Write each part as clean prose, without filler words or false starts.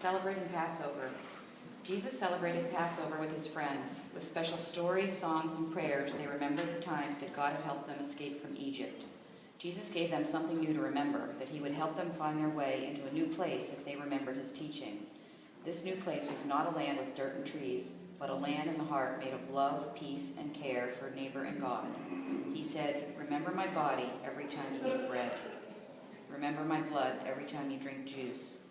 Celebrating Passover. Jesus celebrated Passover with his friends. With special stories, songs, and prayers, they remembered the times that God had helped them escape from Egypt. Jesus gave them something new to remember, that he would help them find their way into a new place if they remembered his teaching. This new place was not a land with dirt and trees, but a land in the heart made of love, peace, and care for neighbor and God. He said, "Remember my body every time you eat bread. Remember my blood every time you drink juice.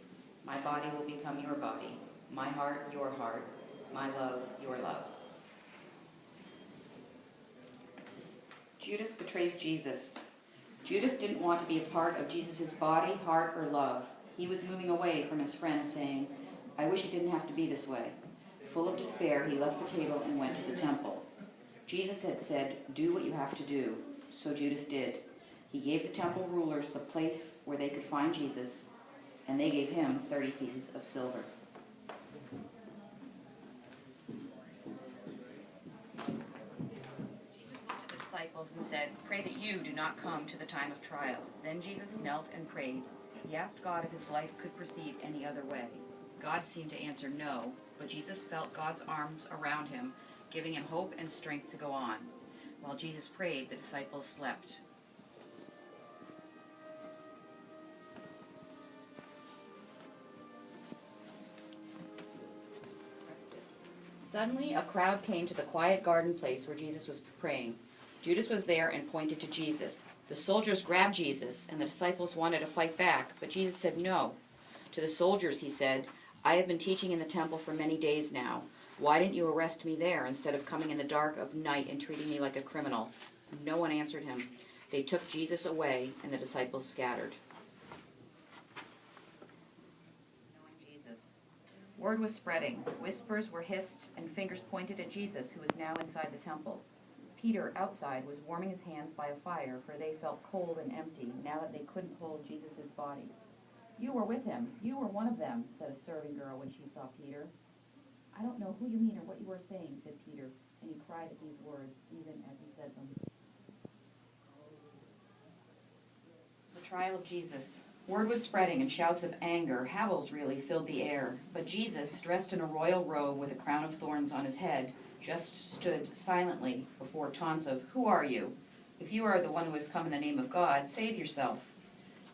My body will become your body, my heart your heart, my love your love." Judas betrays Jesus. Judas didn't want to be a part of Jesus' body, heart, or love. He was moving away from his friends, saying, "I wish it didn't have to be this way." Full of despair, he left the table and went to the temple. Jesus had said, "Do what you have to do." So Judas did. He gave the temple rulers the place where they could find Jesus, and they gave him 30 pieces of silver. Jesus looked at the disciples and said, "Pray that you do not come to the time of trial." Then Jesus knelt and prayed. He asked God if his life could proceed any other way. God seemed to answer no, but Jesus felt God's arms around him, giving him hope and strength to go on. While Jesus prayed, the disciples slept. Suddenly, a crowd came to the quiet garden place where Jesus was praying. Judas was there and pointed to Jesus. The soldiers grabbed Jesus, and the disciples wanted to fight back, but Jesus said no. To the soldiers, he said, "I have been teaching in the temple for many days now. Why didn't you arrest me there instead of coming in the dark of night and treating me like a criminal?" No one answered him. They took Jesus away, and the disciples scattered. Word was spreading. Whispers were hissed, and fingers pointed at Jesus, who was now inside the temple. Peter, outside, was warming his hands by a fire, for they felt cold and empty, now that they couldn't hold Jesus' body. "You were with him. You were one of them," said a serving girl when she saw Peter. "I don't know who you mean or what you are saying," said Peter, and he cried at these words, even as he said them. The trial of Jesus. Word was spreading, and shouts of anger, howls really, filled the air. But Jesus, dressed in a royal robe with a crown of thorns on his head, just stood silently before taunts of, "Who are you? If you are the one who has come in the name of God, save yourself."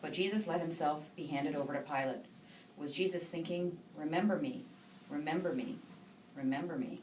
But Jesus let himself be handed over to Pilate. Was Jesus thinking, "Remember me, remember me, remember me"?